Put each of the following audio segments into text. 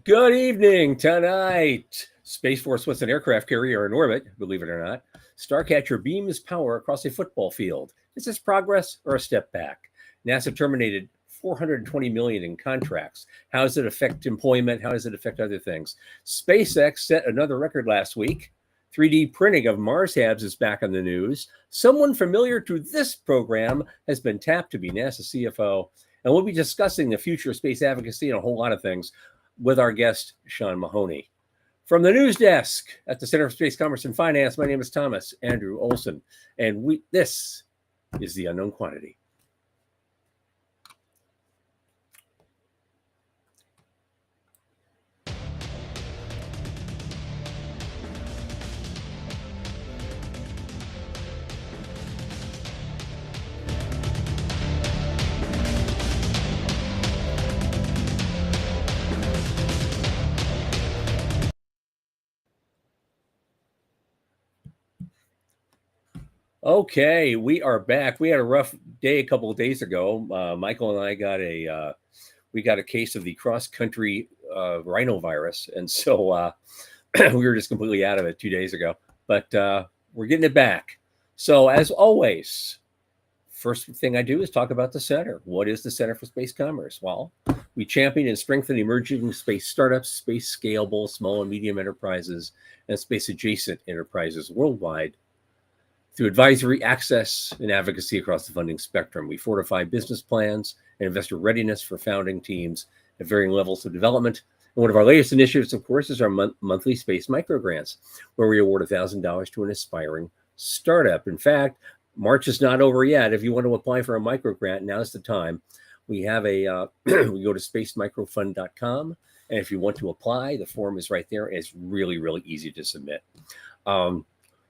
Good evening tonight. Space Force was an aircraft carrier in orbit, believe it or not. Starcatcher beams power across a football field. Is this progress or a step back? NASA terminated 420 million in contracts. How does it affect employment? How does it affect other things? SpaceX set another record last week. 3D printing of Mars halves is back on the news. Someone familiar to this program has been tapped to be NASA CFO. And we'll be discussing the future of space advocacy and a whole lot of things with our guest, Sean Mahoney. From the news desk at the Center for Space Commerce and Finance, my name is Thomas Andrew Olson, and this is The Unknown Quantity. Okay, we are back. We had a rough day a couple of days ago. Michael and I got a case of the cross-country rhinovirus, and so we were just completely out of it 2 days ago. But we're getting it back. So as always, first thing I do is talk about the center. What is the Center for Space Commerce? Well, we champion and strengthen emerging space startups, space scalable, small and medium enterprises, and space adjacent enterprises worldwide. Through advisory, access, and advocacy across the funding spectrum, we fortify business plans and investor readiness for founding teams at varying levels of development. And one of our latest initiatives, of course, is our monthly space microgrants, where we award $1,000 to an aspiring startup. In fact, March is not over yet. If you want to apply for a microgrant, now's the time. We have we go to spacemicrofund.com, and if you want to apply, the form is right there. It's really, really easy to submit.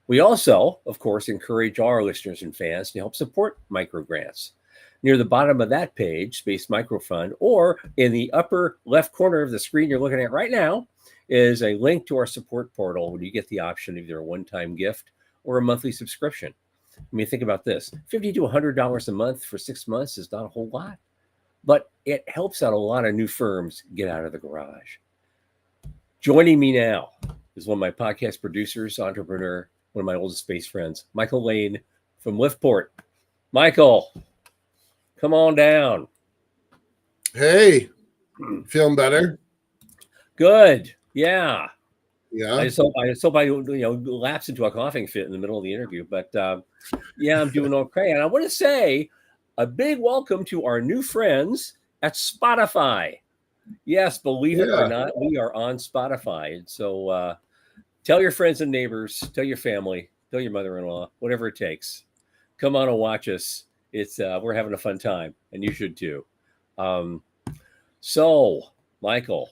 We also, of course, encourage all our listeners and fans to help support microgrants. Near the bottom of that page, Space Microfund, or in the upper left corner of the screen you're looking at right now, is a link to our support portal where you get the option of either a one-time gift or a monthly subscription. I mean, think about this. $50 to $100 a month for 6 months is not a whole lot, but it helps out a lot of new firms get out of the garage. Joining me now is one of my podcast producers, entrepreneur, one of my oldest space friends, Michael Lane from Liftport. Michael, come on down. Hey, feeling better? Good. Yeah. Yeah. I just hope I lapse into a coughing fit in the middle of the interview, but yeah, I'm doing okay. And I want to say a big welcome to our new friends at Spotify. Yes, believe it or not, we are on Spotify. And so tell your friends and neighbors, tell your family, tell your mother-in-law, whatever it takes. Come on and watch us. It's we're having a fun time, and you should too. So, Michael,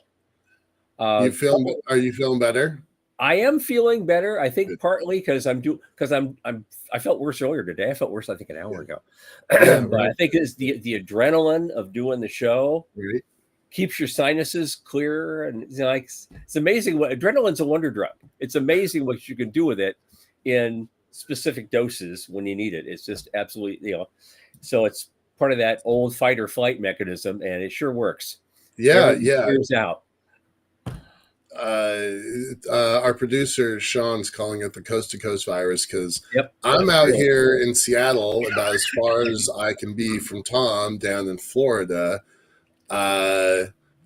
are you feeling better? I am feeling better. I think partly because I felt worse earlier today. I felt worse, I think, an hour ago. But I think it's the adrenaline of doing the show. Really? Keeps your sinuses clear, and it's amazing what adrenaline's a wonder drug. It's amazing what you can do with it in specific doses when you need it. It's just absolutely, so it's part of that old fight or flight mechanism, and it sure works. Yeah. Clears out. Our producer Sean's calling it the coast to coast virus because yep, I'm out here in Seattle, about as far as I can be from Tom down in Florida.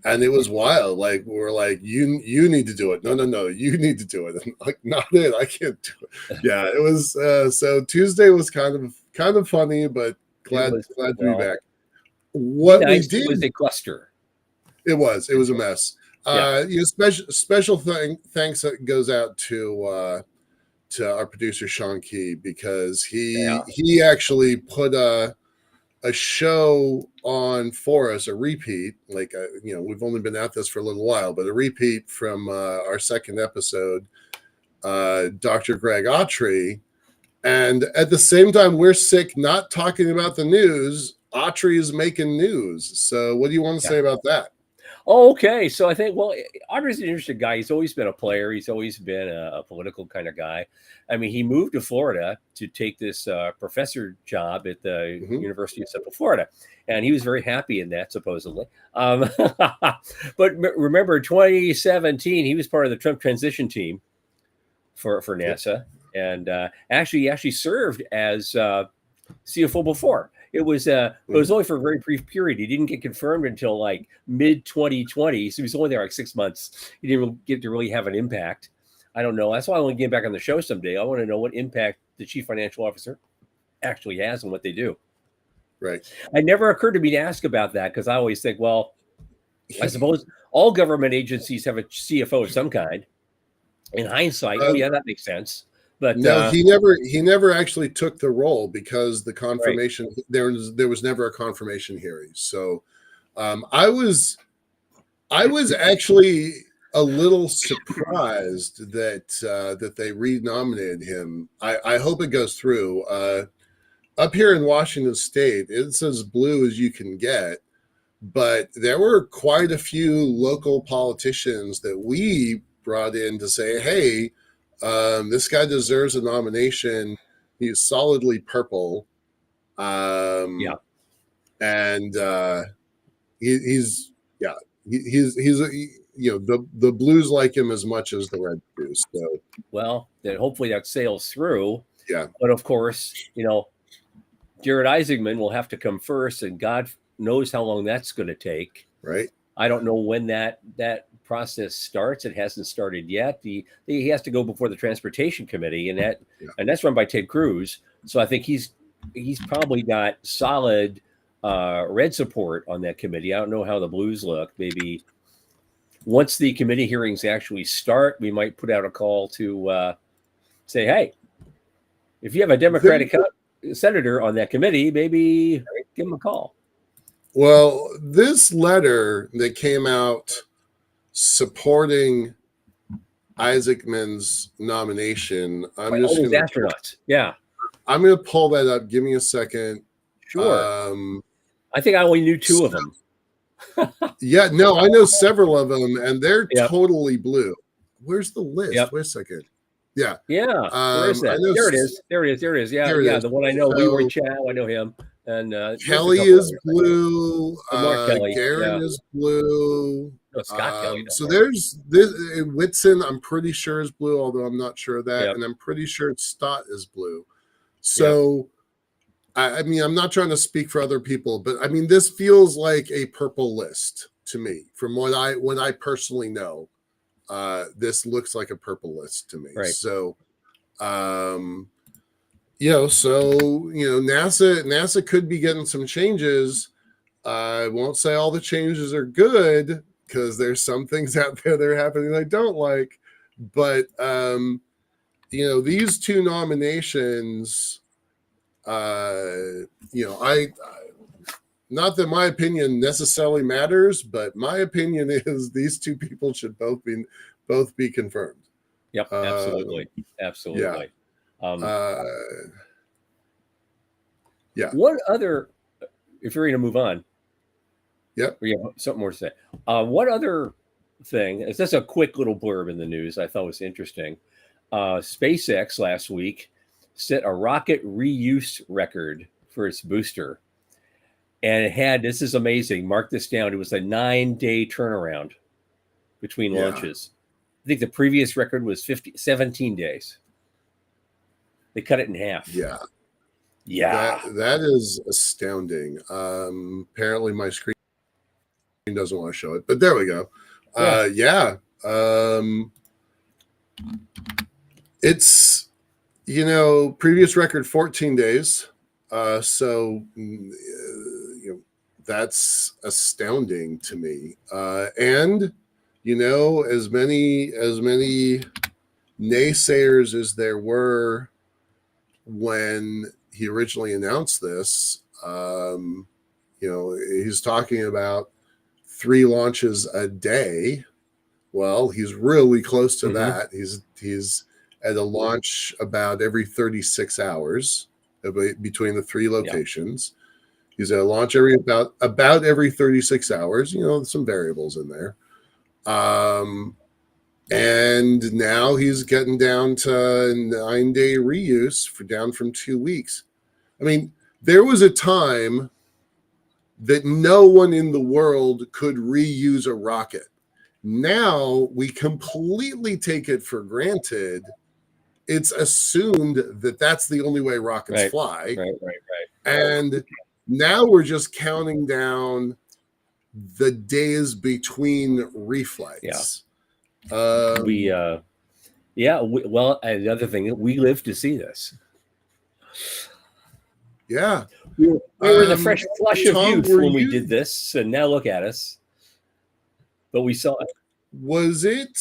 And it was wild. Like, we were like, you need to do it. No, you need to do it. And like, not it. I can't do it. Yeah, it was. So Tuesday was kind of funny, but glad to be back. What we did was a cluster. It was a mess. Yeah. Special thanks that goes out to our producer Sean Key, because he actually put a show on for us, a repeat, like, we've only been at this for a little while, but a repeat from our second episode, Dr. Greg Autry. And at the same time, we're sick, not talking about the news. Autry is making news. So what do you want to say about that? Oh, okay. So I think, well, Audrey's an interesting guy. He's always been a player. He's always been a political kind of guy. I mean, he moved to Florida to take this professor job at the Mhm. University of Central Florida, and he was very happy in that, supposedly. But remember, 2017, he was part of the Trump transition team for Yep. NASA, and he actually served as CFO before. It was Mhm. only for a very brief period. He didn't get confirmed until like mid 2020, so he was only there like 6 months. He didn't really get to really have an impact. I don't know. That's why I want to get back on the show someday. I want to know what impact the chief financial officer actually has on what they do. Right. It never occurred to me to ask about that because I always think, well, I suppose all government agencies have a CFO of some kind. In hindsight, oh Uh, yeah, that makes sense. But no, he never actually took the role because the right, confirmation there was never a confirmation hearing. So I was actually a little surprised that they renominated him. I hope it goes through. Up here in Washington State, it's as blue as you can get, but there were quite a few local politicians that we brought in to say, "Hey, this guy deserves a nomination. He's solidly purple, yeah. and he's yeah, the Blues like him as much as the Reds do. So Well, then hopefully that sails through. yeah, But of course, Jared Isaacman will have to come first, and God knows how long that's going to take. right. I don't know when that process starts. It hasn't started yet. He has to go before the transportation committee, Yeah. and that's run by Ted Cruz. So I think he's probably got solid red support on that committee. I don't know how the Blues look. Maybe once the committee hearings actually start, we might put out a call to say, hey, if you have a Democratic senator on that committee, maybe give him a call. Well, this letter that came out supporting Isaacman's nomination, I'm All just those gonna astronauts. Yeah, I'm gonna pull that up. Give me a second. sure. I think I only knew two of them. Yeah, no, I know several of them, and they're Yep. totally blue. Where's the list? Yep. Wait a second. Yeah, Yeah. Where is I that? know. There it is. There it is. There it is. Yeah. Here it Yeah. is. The one I know, Leroy So Chow. I know him. And there's a Kelly couple is others I know. blue. Oh, Mark Kelly. Garen Yeah. is blue. No, Scott Kelly. So No. there's this Whitson. I'm pretty sure is blue, although I'm not sure of that, Yep. and I'm pretty sure Stott is blue. Yep. So I mean, I'm not trying to speak for other people, but I mean, this feels like a purple list to me. From what I personally know, this looks like a purple list to me. Right. So, NASA could be getting some changes. I won't say all the changes are good because there's some things out there that are happening I don't like, but these two nominations, I not that my opinion necessarily matters, but my opinion is these two people should both be confirmed. Yep. Absolutely. Absolutely. Yeah. Yeah. One other, if you're going to move on. Yep. Or you have something more to say. One other thing, it's just a quick little blurb in the news I thought was interesting. SpaceX last week set a rocket reuse record for its booster. And it had, this is amazing, mark this down, it was a 9-day turnaround between launches. I think the previous record was 17 days. They cut it in half. Yeah. Yeah. That is astounding. Apparently my screen doesn't want to show it, but there we go. Yeah. It's, previous record 14 days. So that's astounding to me. And as many naysayers as there were when he originally announced this, he's talking about 3 launches a day. Well, he's really close to that. He's at a launch about every 36 hours between the 3 locations. He's at a launch every about every 36 hours. Some variables in there. And now he's getting down to 9-day reuse down from 2 weeks. I mean, there was a time that no one in the world could reuse a rocket. Now we completely take it for granted. It's assumed that that's the only way rockets fly. Right. And now we're just counting down the days between reflights. Well, and the other thing, we live to see this. Yeah. We were in the fresh flush of youth when we did this, and now look at us. But we saw it. Was it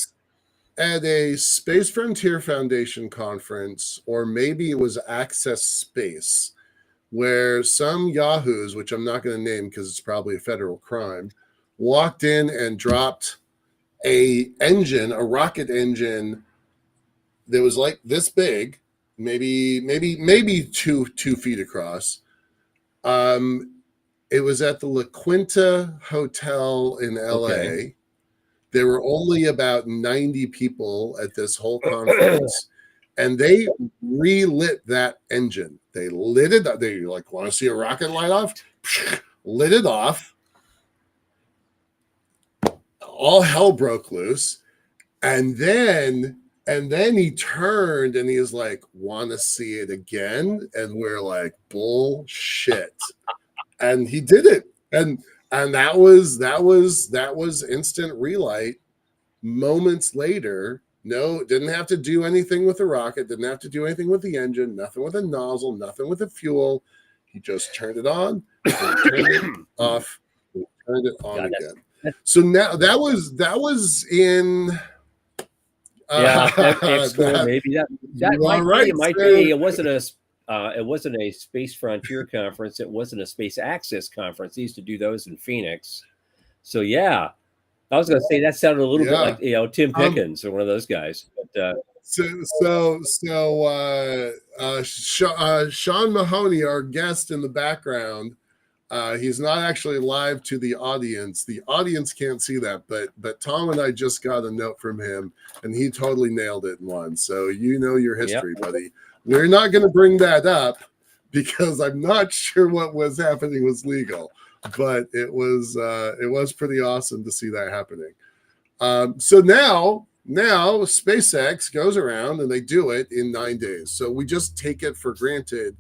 at a Space Frontier Foundation conference, or maybe it was Access Space, where some yahoos, which I'm not going to name because it's probably a federal crime, walked in and dropped a rocket engine that was like this big, maybe 2 feet across. It was at the La Quinta Hotel in LA. Okay. There were only about 90 people at this whole conference, and they relit that engine. They lit it up. They like, want to see a rocket light off? Lit it off. All hell broke loose. And then he turned and he was like, want to see it again? And we're like, bullshit. And he did it. And that was instant relight. Moments later, no, didn't have to do anything with the rocket, didn't have to do anything with the engine, nothing with a nozzle, nothing with the fuel. He just turned it on, turned it off, turned it on again. So now that was in maybe that might be. It wasn't a Space Frontier conference. It wasn't a Space Access conference. They used to do those in Phoenix. So yeah, I was going to say that sounded a little bit like Tim Pickens or one of those guys. But Sean Mahoney, our guest in the background, he's not actually live to the audience. The audience can't see that, but Tom and I just got a note from him, and he totally nailed it in one. So you know your history, buddy. We're not going to bring that up because I'm not sure what was happening was legal, but it was pretty awesome to see that happening. So now SpaceX goes around and they do it in 9 days. So we just take it for granted,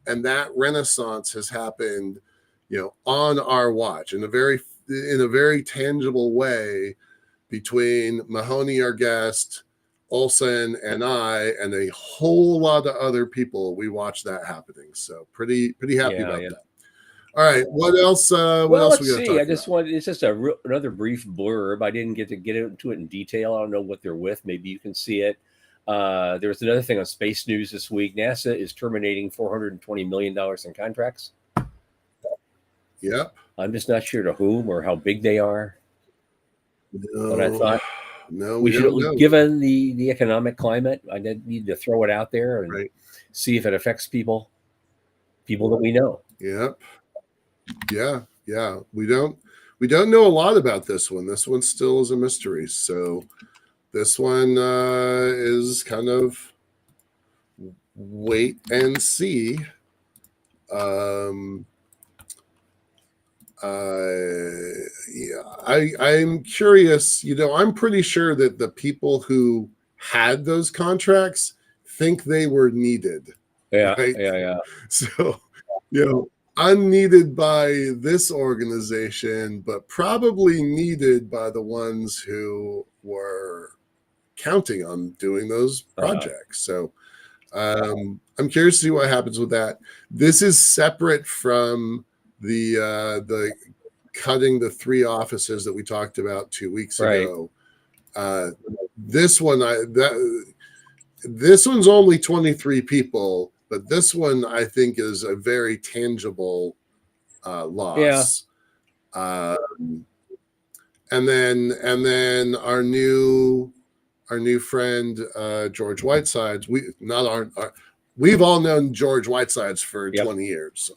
and that renaissance has happened, on our watch in a very tangible way between Mahoney, our guest, Olsen, and I, and a whole lot of other people. We watched that happening. So pretty happy about that. All right. What else? What else we got to talk about? It's just another brief blurb. I didn't get to get into it in detail. I don't know what they're with. Maybe you can see it. There's another thing on Space News this week. NASA is terminating $420 million in contracts. Yep. I'm just not sure to whom or how big they are. No, but I thought we should, know. Given the economic climate, I need to throw it out there and see if it affects people that we know. Yep. Yeah. We don't know a lot about this one. This one still is a mystery. So this one is kind of wait and see. I'm curious. I'm pretty sure that the people who had those contracts think they were needed. Yeah, right? Yeah. So, unneeded by this organization, but probably needed by the ones who were counting on doing those projects. So, I'm curious to see what happens with that. This is separate from the cutting the 3 offices that we talked about 2 weeks ago. This one's only 23 people, but this one I think is a very tangible loss. Yeah. And then our new friend George Whitesides. We've all known George Whitesides for 20 years.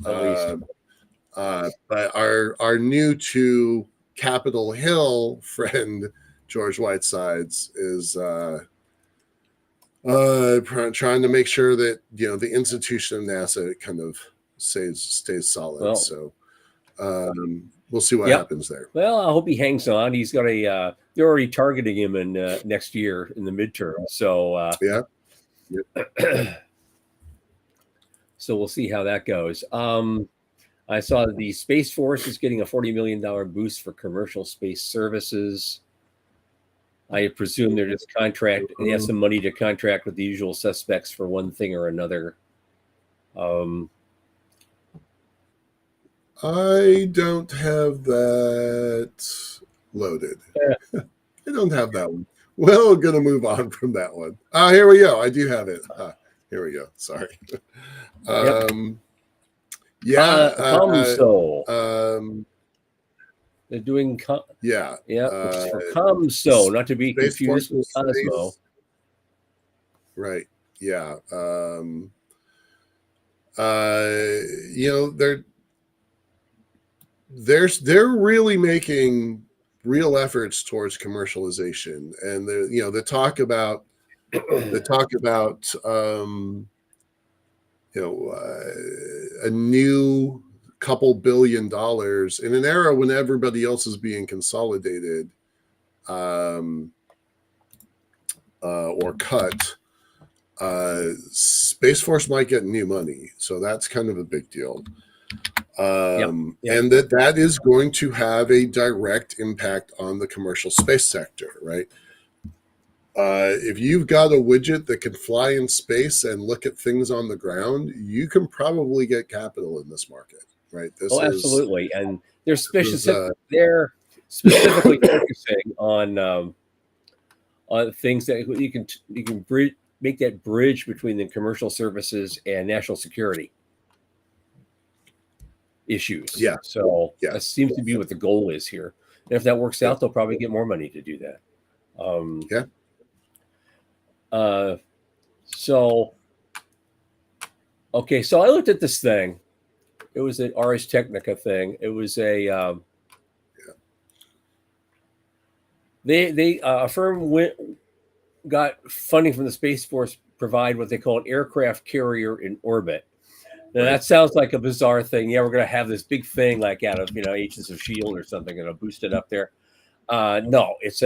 But our new to Capitol Hill friend George Whitesides is trying to make sure that the institution of NASA kind of stays solid. Well, so we'll see what happens there. Well, I hope he hangs on. He's got a. They're already targeting him in next year in the midterm. So so we'll see how that goes. I saw the Space Force is getting a $40 million boost for commercial space services. I presume they're just they have some money to contract with the usual suspects for one thing or another. I don't have that loaded. I don't have that one. Well, going to move on from that one. Here we go. I do have it. Here we go. Sorry. ComSo. They're doing for ComSo, not to be confused with Cosmo. Right. Yeah. They're really making real efforts towards commercialization, and they talk about a new couple $1 billion in an era when everybody else is being consolidated or cut. Space Force might get new money, so that's kind of a big deal. And that is going to have a direct impact on the commercial space sector, right? If you've got a widget that can fly in space and look at things on the ground, you can probably get capital in this market, right? Absolutely. And they're they're specifically focusing on things that you can make that bridge between the commercial services and national security issues. Yeah. So that seems to be what the goal is here. And if that works out, they'll probably get more money to do that. So I looked at this thing. It was an Ars Technica thing. It was a a firm got funding from the Space Force, provide what they call an aircraft carrier in orbit. Now that sounds like a bizarre thing. Yeah, we're going to have this big thing like out of Agents of S.H.I.E.L.D. or something, and boost it up there. No, it's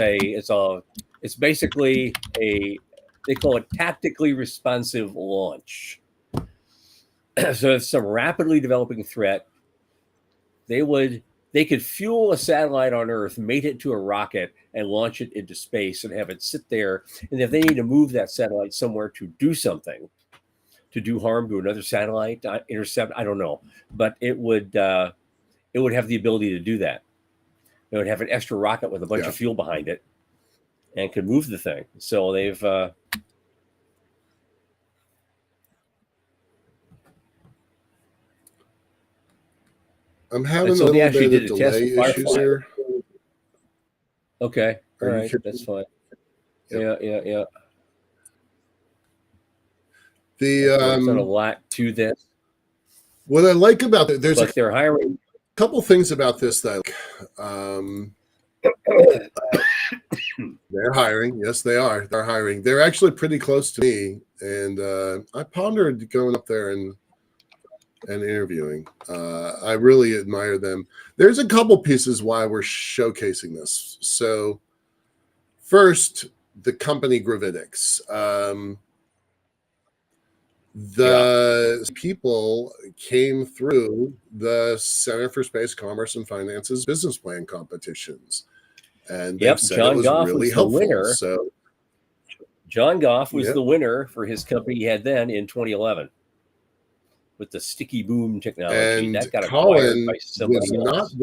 basically they call it tactically responsive launch. So it's some rapidly developing threat. They could fuel a satellite on Earth, mate it to a rocket, and launch it into space and have it sit there. And if they need to move that satellite somewhere to do something, to do harm to another satellite, intercept, I don't know, but it would have the ability to do that. It would have an extra rocket with a bunch of fuel behind it, and could move the thing. So they've I'm having a little bit of delay issues here. Okay, all right, that's fine. Yeah. There's not a lot to this. What I like about it, they're hiring. A couple things about this that they're hiring. Yes, they are. They're hiring. They're actually pretty close to me, and I pondered going up there and interviewing. I really admire them. There's a couple pieces why we're showcasing this. So first, the company Gravitics. The people came through the Center for Space Commerce and Finance's business plan competitions, and they said John it was Goff really was helpful. The winner. So John Goff was the winner for his company he had then in 2011 with the sticky boom technology. And that got acquired by somebody else.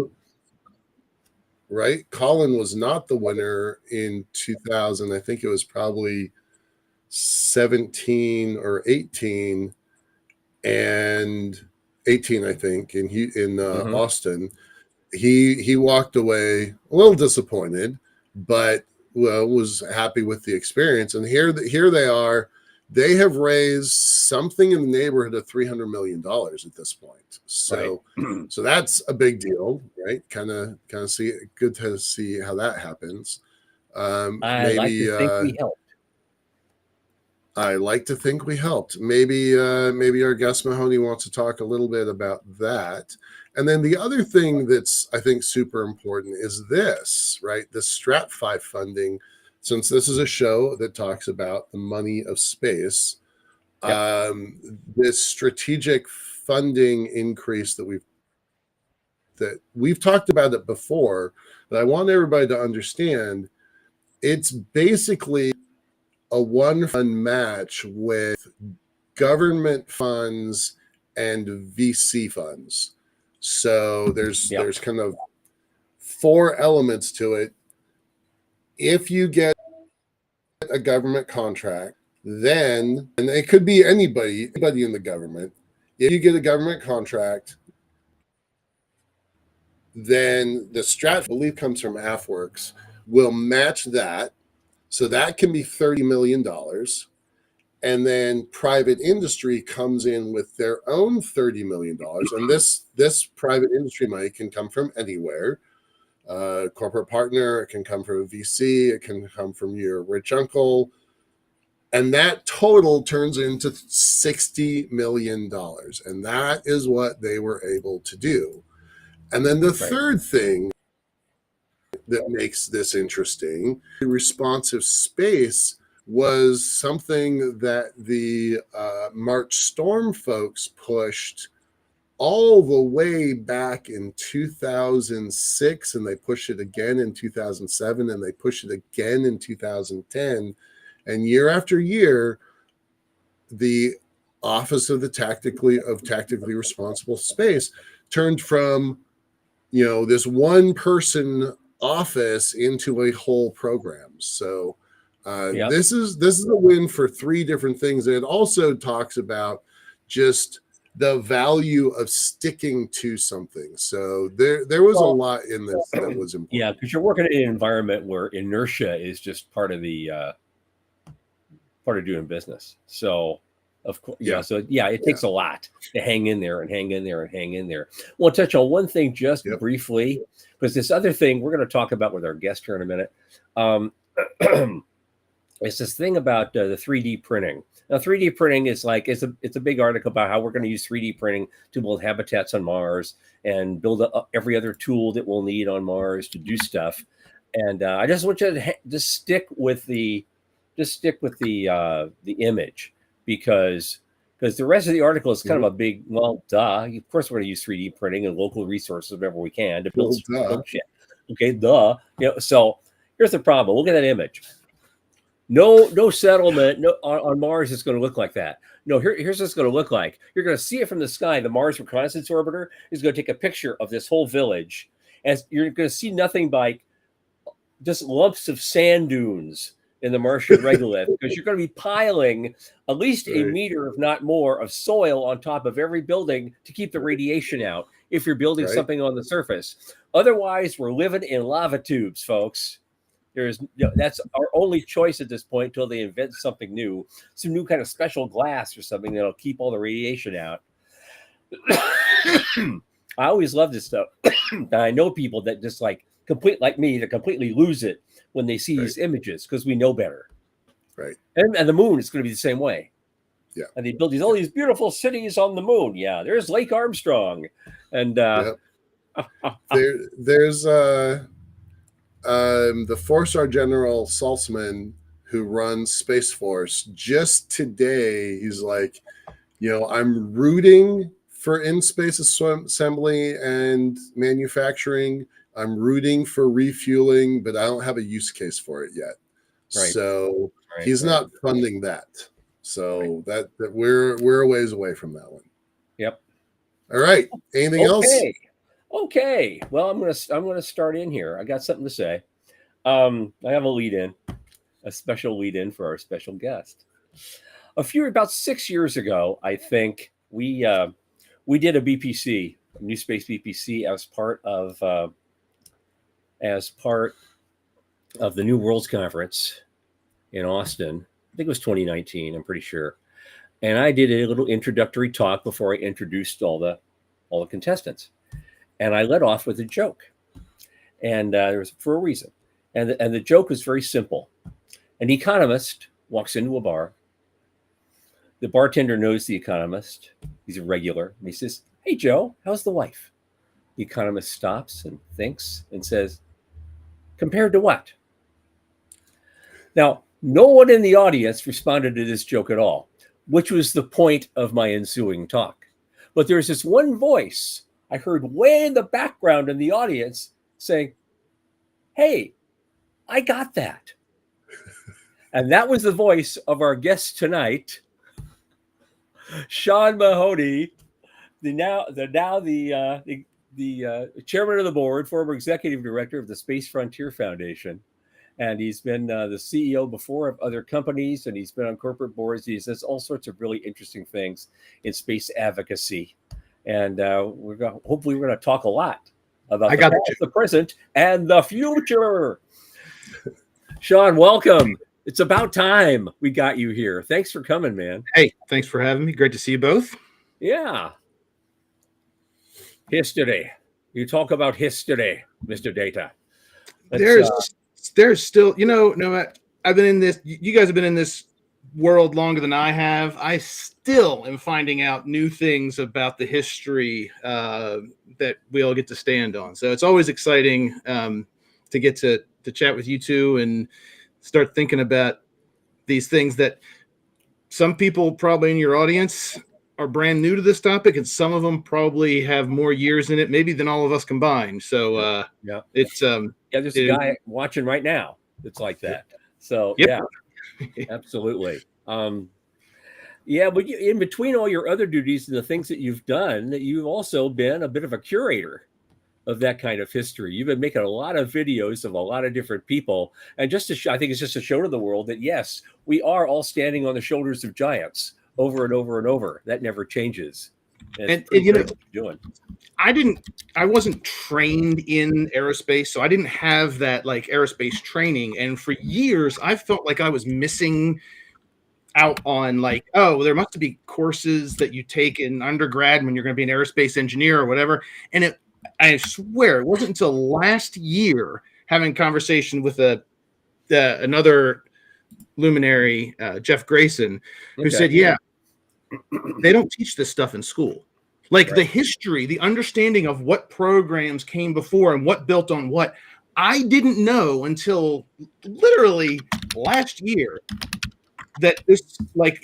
Colin was not the winner in 2000. I think it was probably 17 or 18, and 18, I think, in Austin. He walked away a little disappointed, but was happy with the experience. And here they are they have raised something in the neighborhood of $300 million at this point. So, right. so that's a big deal, right? Kind of see good to see how that happens. I like Maybe to think we helped. I like to think we helped. Maybe our guest Mahoney wants to talk a little bit about that. And then the other thing that's I think super important is this, right? The Strat5 funding, since this is a show that talks about the money of space, Yep. this strategic funding increase that we've talked about it before, but I want everybody to understand it's basically a one fund match with government funds and VC funds. So there's kind of 4 elements to it. If you get a government contract, then, and it could be anybody in the government, if you get a government contract, then the strat, I believe, comes from AFWorks, will match that. So that can be $30 million. And then private industry comes in with their own $30 million. And this private industry money can come from anywhere. Corporate partner, it can come from a VC, it can come from your rich uncle. And that total turns into $60 million. And that is what they were able to do. And then the third thing that makes this interesting, responsive space was something that the March Storm folks pushed all the way back in 2006, and they pushed it again in 2007, and they pushed it again in 2010. And year after year, the Office of the Tactically Responsible Space turned from, this one person office into a whole program. So this is a win for 3 different things. And it also talks about just the value of sticking to something. So there was a lot in this that was important. Yeah, because you're working in an environment where inertia is just part of doing business. So of course, it takes a lot to hang in there and hang in there and hang in there. We'll touch on one thing just briefly, because this other thing we're going to talk about with our guest here in a minute. It's this thing about the 3D printing. Now, 3D printing is like it's a big article about how we're going to use 3D printing to build habitats on Mars and build every other tool that we'll need on Mars to do stuff. And I just want you to just stick with the image, because the rest of the article is kind of a big, well, duh. Of course, we're going to use 3D printing and local resources whenever we can to build shit. Okay, duh. So here's the problem. Look at that image. No settlement on Mars is going to look like that. No, here's what it's going to look like. You're going to see it from the sky. The Mars Reconnaissance Orbiter is going to take a picture of this whole village, and you're going to see nothing but just lumps of sand dunes in the Martian regolith, because you're going to be piling at least a meter, if not more, of soil on top of every building to keep the radiation out if you're building something on the surface. Otherwise, we're living in lava tubes, folks. That's our only choice at this point until they invent something new, some new kind of special glass or something that'll keep all the radiation out. I always love this stuff. I know people that just like me to completely lose it when they see these images, because we know better. Right. And the moon is going to be the same way. Yeah. And they build all these beautiful cities on the moon. Yeah, there's Lake Armstrong. And there's the 4-star General Saltzman, who runs Space Force, just today, he's like, I'm rooting for in-space assembly and manufacturing. I'm rooting for refueling, but I don't have a use case for it yet. Right. So he's not funding that. So that we're a ways away from that one. Yep. All right. Anything else? Okay. Well, I'm gonna start in here. I got something to say. I have a special lead in for our special guest. About 6 years ago, I think we did a BPC, a New Space BPC, as part of the New Worlds Conference in Austin. think it was 2019. I'm pretty sure. And I did a little introductory talk before I introduced all the contestants. And I led off with a joke, and there was for a reason. And the joke was very simple. An economist walks into a bar. The bartender knows the economist. He's a regular. And he says, "Hey, Joe, how's the wife?" The economist stops and thinks and says, "Compared to what?" Now, no one in the audience responded to this joke at all, which was the point of my ensuing talk. But there's this one voice I heard way in the background in the audience saying, "Hey, I got that." And that was the voice of our guest tonight, Sean Mahoney, the chairman of the board, former executive director of the Space Frontier Foundation. And he's been the CEO before of other companies, and he's been on corporate boards. He says all sorts of really interesting things in space advocacy. And hopefully we're going to talk a lot about the past, the present, and the future. Sean, welcome. It's about time we got you here. Thanks for coming, man. Hey, thanks for having me. Great to see you both. Yeah. History. You talk about history, Mr. Data. There's still, no, I've been in this, you guys have been in this world longer than I have. I still am finding out new things about the history that we all get to stand on. So it's always exciting to get to chat with you two and start thinking about these things that some people probably in your audience are brand new to this topic, and some of them probably have more years in it, maybe than all of us combined. So it's there's a guy watching right now that's like that. So yeah, absolutely. But in between all your other duties and the things that you've done, you've also been a bit of a curator of that kind of history. You've been making a lot of videos of a lot of different people, and just to I think it's just a show to the world that yes, we are all standing on the shoulders of giants over and over and over. That never changes. And you know, doing. I wasn't trained in aerospace, so I didn't have that like aerospace training. And for years, I felt like I was missing out on like, oh, there must be courses that you take in undergrad when you're going to be an aerospace engineer or whatever. And I swear it wasn't until last year having a conversation with another luminary, Jeff Grayson, who said, yeah, they don't teach this stuff in school. Like the history, the understanding of what programs came before and what built on what, I didn't know until literally last year that this like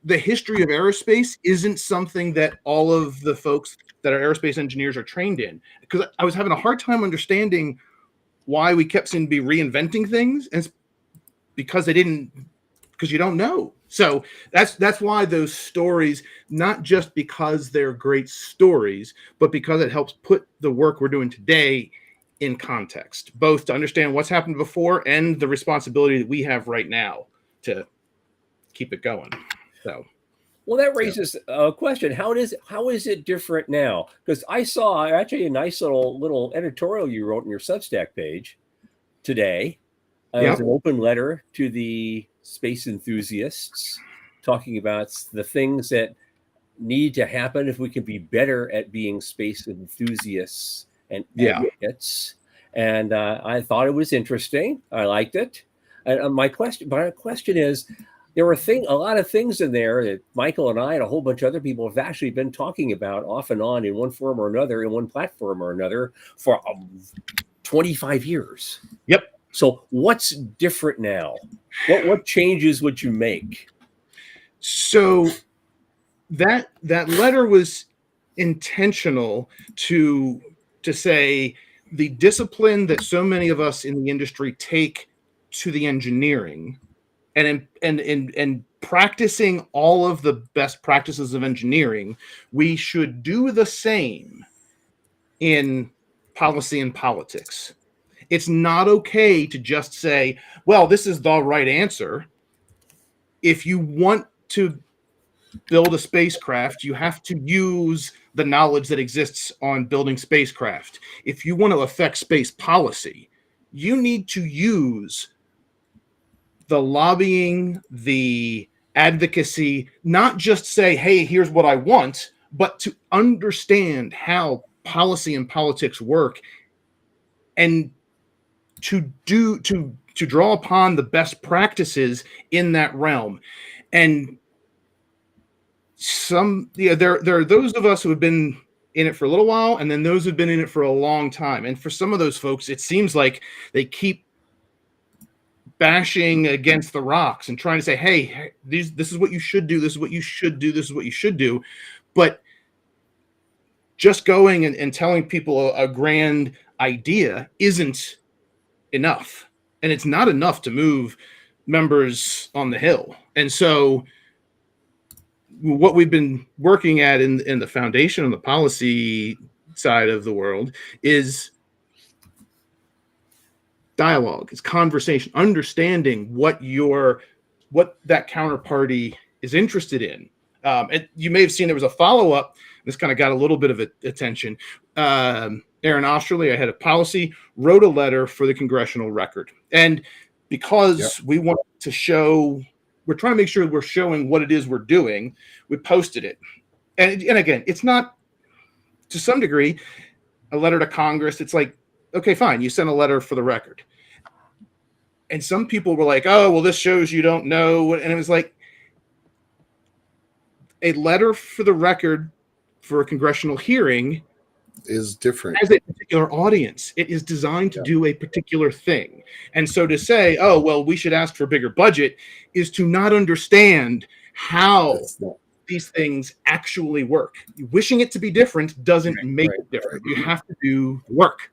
the history of aerospace isn't something that all of the folks that are aerospace engineers are trained in. Because I was having a hard time understanding why we kept seeming to be reinventing things, and it's because you don't know. So that's why those stories, not just because they're great stories, but because it helps put the work we're doing today in context, both to understand what's happened before and the responsibility that we have right now to keep it going. So, well, that raises a question. How is it different now? Because I saw actually a nice little editorial you wrote on your Substack page today. It was an open letter to the space enthusiasts talking about the things that need to happen if we can be better at being space enthusiasts and advocates. And I thought it was interesting. I liked it. And my question is, there were a lot of things in there that Michael and I and a whole bunch of other people have actually been talking about off and on in one form or another, in one platform or another for 25 years. Yep. So what's different now? What changes would you make? So that letter was intentional to say the discipline that so many of us in the industry take to the engineering and practicing all of the best practices of engineering, we should do the same in policy and politics. It's not okay to just say, well, this is the right answer. If you want to build a spacecraft, you have to use the knowledge that exists on building spacecraft. If you want to affect space policy, you need to use the lobbying, the advocacy, not just say, hey, here's what I want, but to understand how policy and politics work, and to draw upon the best practices in that realm. And there are those of us who have been in it for a little while, and then those who've been in it for a long time. And for some of those folks, it seems like they keep bashing against the rocks and trying to say, hey, this is what you should do, this is what you should do, this is what you should do. But just going and telling people a grand idea isn't enough. And it's not enough to move members on the Hill. And so what we've been working at in the foundation on the policy side of the world is dialogue, it's conversation, understanding what that counterparty is interested in. And you may have seen there was a follow-up. This kind of got a little bit of attention. Aaron Osterley, our head of policy, wrote a letter for the Congressional Record. And because we want to show, we're trying to make sure we're showing what it is we're doing, we posted it. And again, it's not, to some degree, a letter to Congress. It's like, okay, fine, you sent a letter for the record. And some people were like, oh, well, this shows you don't know. And it was like, a letter for the record for a congressional hearing is different. Has a particular audience. It is designed to do a particular thing. And so to say, oh, well, we should ask for a bigger budget is to not understand how these things actually work. Wishing it to be different doesn't make it different. You have to do the work.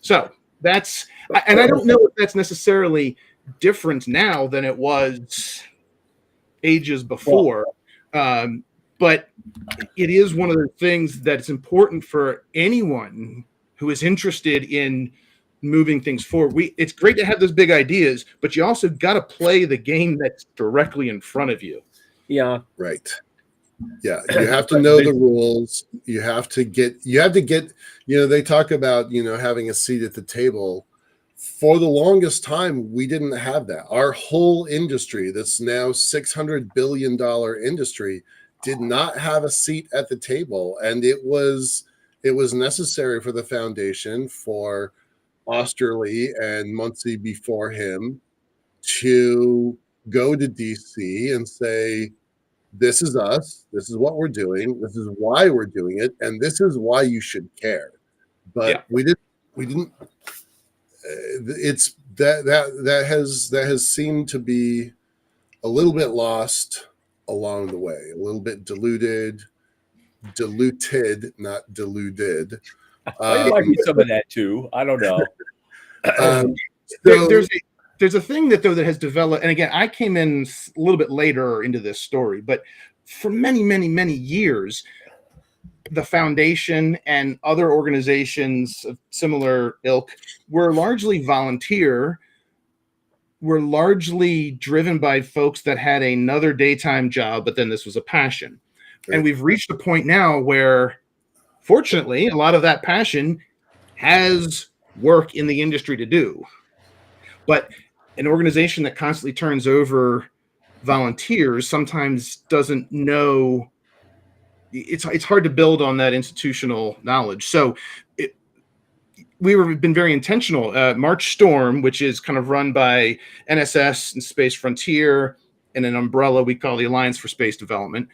So that's, and I don't know if that's necessarily different now than it was ages before. But it is one of the things that's important for anyone who is interested in moving things forward. It's great to have those big ideas, but you also got to play the game that's directly in front of you. Yeah. Right. Yeah. You have to know the rules. You have to get, they talk about, having a seat at the table. For the longest time, we didn't have that. Our whole industry, that's now $600 billion industry, did not have a seat at the table. And it was necessary for the foundation, for Osterley and Muncie before him, to go to DC and say, this is us, this is what we're doing, this is why we're doing it, and this is why you should care. But we didn't it's that has seemed to be a little bit lost along the way, a little bit diluted, not deluded. I might be some of that too. I don't know. There's a thing that has developed, and again, I came in a little bit later into this story, but for many, many, many years, the foundation and other organizations of similar ilk were largely volunteer, were largely driven by folks that had another daytime job, but then this was a passion. Right. And we've reached a point now where, fortunately, a lot of that passion has work in the industry to do. But an organization that constantly turns over volunteers sometimes doesn't know. It's hard to build on that institutional knowledge. So we've been very intentional. March Storm, which is kind of run by NSS and Space Frontier and an umbrella we call the Alliance for Space Development.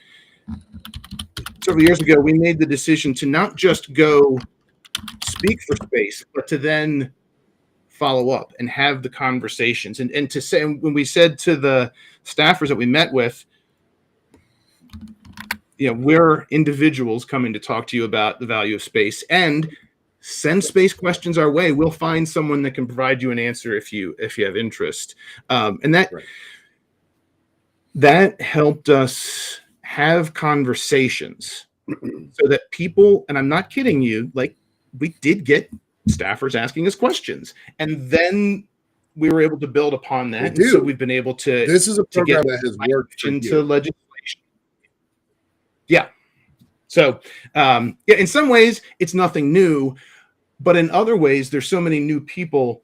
Several years ago, we made the decision to not just go speak for space, but to then follow up and have the conversations. And to say, when we said to the staffers that we met with, we're individuals coming to talk to you about the value of space, and send space questions our way. We'll find someone that can provide you an answer if you have interest. And that helped us have conversations so that people, and I'm not kidding you, like, we did get staffers asking us questions, and then we were able to build upon that. And so we've been able to. This is a program that has worked into legislation. Yeah. So, in some ways, it's nothing new, but in other ways, there's so many new people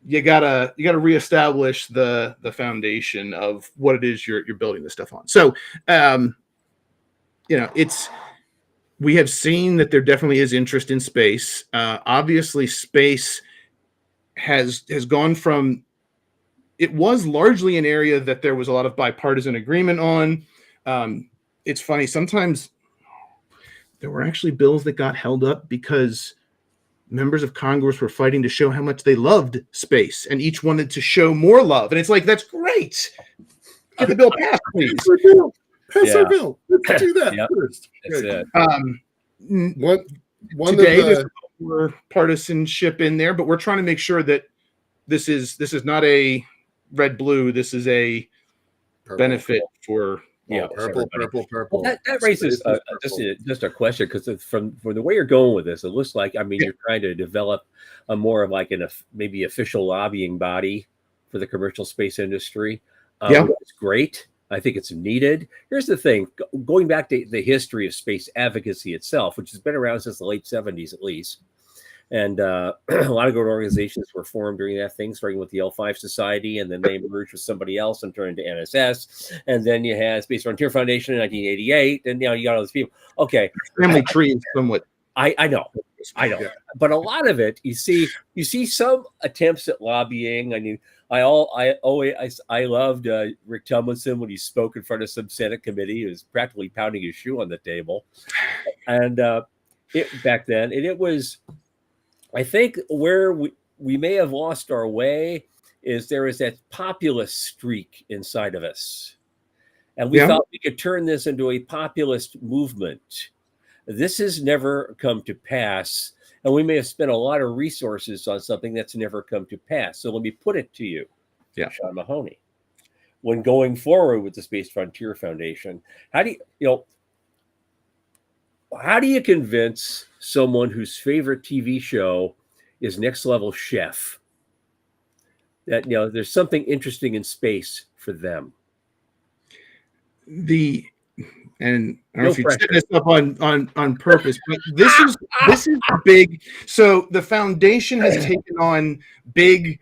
you gotta reestablish the foundation of what it is you're building this stuff on. So, we have seen that there definitely is interest in space. Obviously, space has gone from, it was largely an area that there was a lot of bipartisan agreement on. It's funny, sometimes there were actually bills that got held up because members of Congress were fighting to show how much they loved space, and each wanted to show more love. And it's like, that's great. Get the bill passed, please. Pass our bill. Let's do that first. That's One today, of there's more partisanship in there, but we're trying to make sure that this is not a red blue. This is a benefit for purple. Well, that raises just a question, because from the way you're going with this, it looks like, I mean, you're trying to develop a more of like maybe official lobbying body for the commercial space industry. It's great. I think it's needed. Here's the thing, going back to the history of space advocacy itself, which has been around since the late 70s at least. And a lot of good organizations were formed during that thing, starting with the L5 Society, and then they merged with somebody else and turned into NSS. And then you had Space Frontier Foundation in 1988, and you got all these people. Okay, family tree is somewhat. I know, but a lot of it, you see some attempts at lobbying. I mean, I loved Rick Tumlinson when he spoke in front of some Senate committee. He was practically pounding his shoe on the table, and back then, and it was. I think where we may have lost our way is there is that populist streak inside of us. And we thought we could turn this into a populist movement. This has never come to pass. And we may have spent a lot of resources on something that's never come to pass. So let me put it to you, Sean Mahoney. When going forward with the Space Frontier Foundation, how do you convince someone whose favorite TV show is Next Level Chef that there's something interesting in space for them? And I don't know if you're setting this up on purpose, but this is big. So the foundation has taken on big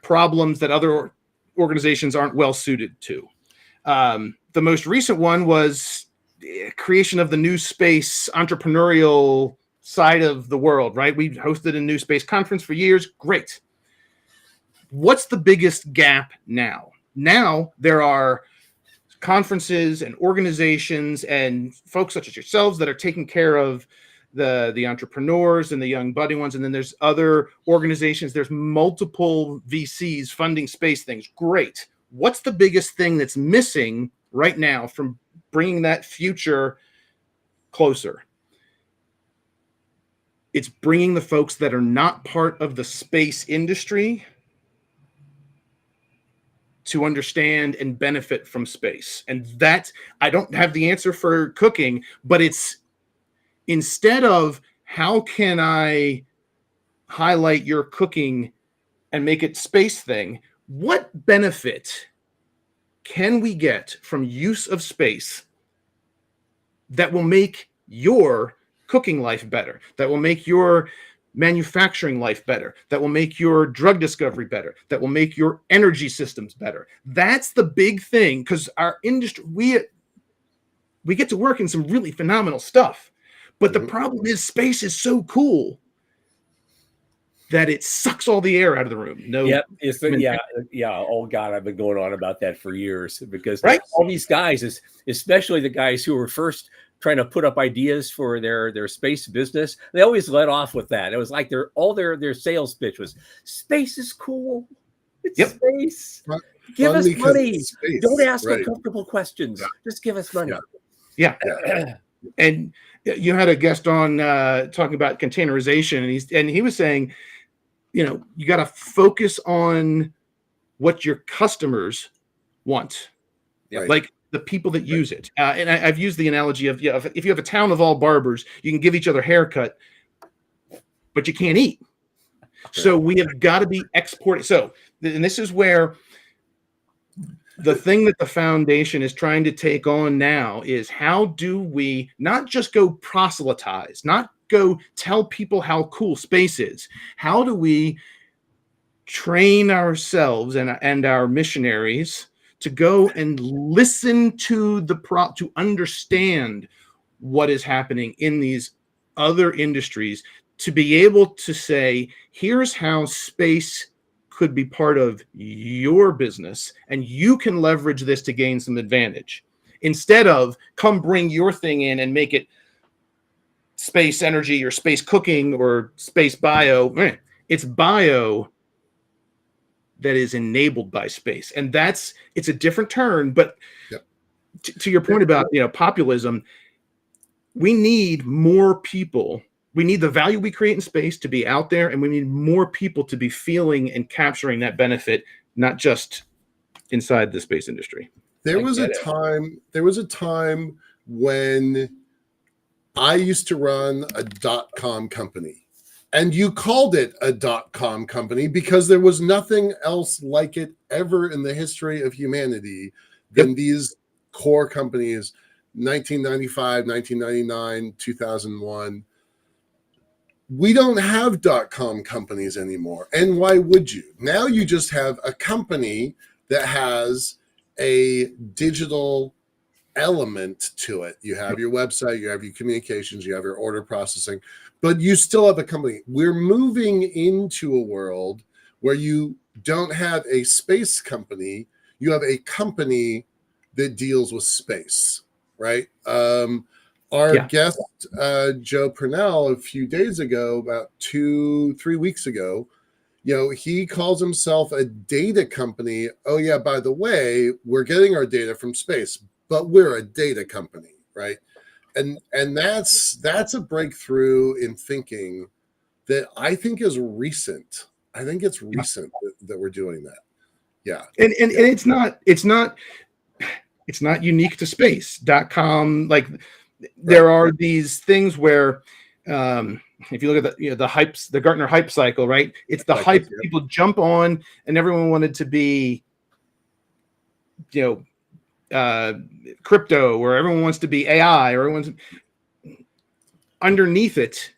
problems that other organizations aren't well suited to. The most recent one was creation of the new space entrepreneurial side of the world, right? We've hosted a new space conference for years. Great. What's the biggest gap now? Now there are conferences and organizations and folks such as yourselves that are taking care of the entrepreneurs and the young budding ones. And then there's other organizations. There's multiple VCs funding space things. Great. What's the biggest thing that's missing right now from bringing that future closer? It's bringing the folks that are not part of the space industry to understand and benefit from space. And that, I don't have the answer for cooking, but it's instead of how can I highlight your cooking and make it space thing, what benefit can we get from use of space that will make your cooking life better, that will make your manufacturing life better, that will make your drug discovery better, that will make your energy systems better? That's the big thing, because our industry, we get to work in some really phenomenal stuff. But the problem is space is so cool that it sucks all the air out of the room. Oh God, I've been going on about that for years, because all these guys, especially the guys who were first trying to put up ideas for their space business, they always let off with that. It was like their sales pitch was, space is cool. It's space. Give us money. Don't ask uncomfortable questions. Just give us money. And you had a guest on talking about containerization, and he was saying, you got to focus on what your customers want, like the people that use it. And I've used the analogy of if you have a town of all barbers, you can give each other a haircut, but you can't eat. So we have got to be exporting. So, and this is where the thing that the foundation is trying to take on now is, how do we not just go proselytize, not go tell people how cool space is? How do we train ourselves and our missionaries to go and listen to to understand what is happening in these other industries, to be able to say, here's how space could be part of your business, and you can leverage this to gain some advantage, instead of come bring your thing in and make it space energy or space cooking or space bio. It's bio that is enabled by space, and it's a different turn. But Yep. to your point about populism, we need more people. We need the value we create in space to be out there, and we need more people to be feeling and capturing that benefit, not just inside the space industry. There was a time when I used to run a .com company, and you called it a .com company because there was nothing else like it ever in the history of humanity than these core companies. 1995, 1999, 2001. We don't have .com companies anymore. And why would you? Now you just have a company that has a digital element to it. You have your website, you have your communications, you have your order processing, but you still have a company. We're moving into a world where you don't have a space company, you have a company that deals with space, right? Our guest, Joe Purnell, a few days ago, about 2-3 weeks ago, he calls himself a data company. Oh yeah, by the way, we're getting our data from space, but we're a data company, right? And that's a breakthrough in thinking that I think is recent. I think it's recent that we're doing that. Yeah. And it's not unique to space.com. Like there are these things where if you look at the hypes, the Gartner hype cycle, right? It's the hype people jump on, and everyone wanted to be, crypto, or everyone wants to be AI, or everyone's underneath it.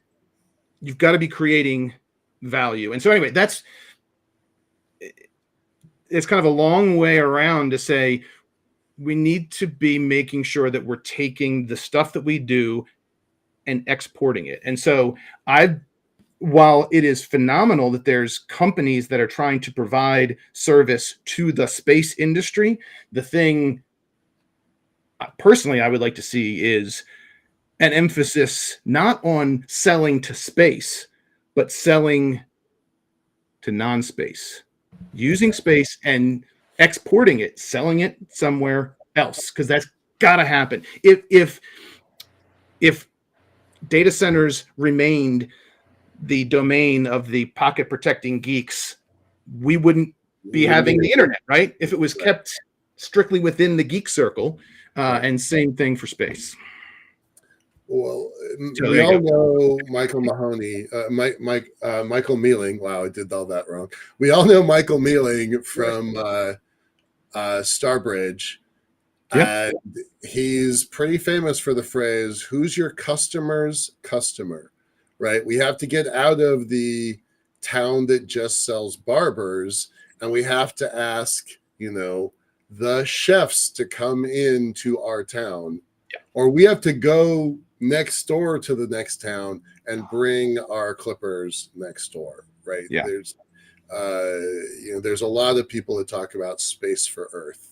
You've got to be creating value. And so anyway, it's kind of a long way around to say we need to be making sure that we're taking the stuff that we do and exporting it. And so while it is phenomenal that there's companies that are trying to provide service to the space industry, the thing personally I would like to see is an emphasis not on selling to space, but selling to non-space, using space and exporting it, selling it somewhere else, because that's got to happen. If data centers remained the domain of the pocket protecting geeks, we wouldn't be having the internet, right? If it was kept strictly within the geek circle, and same thing for space. Well, we all know Michael Mahoney, Michael Mealing. Wow, I did all that wrong. We all know Michael Mealing from Starbridge. And he's pretty famous for the phrase, who's your customer's customer, right? We have to get out of the town that just sells barbers, and we have to ask, the chefs to come into our town, or we have to go next door to the next town and bring our clippers next door, right? Yeah. There's a lot of people that talk about space for Earth.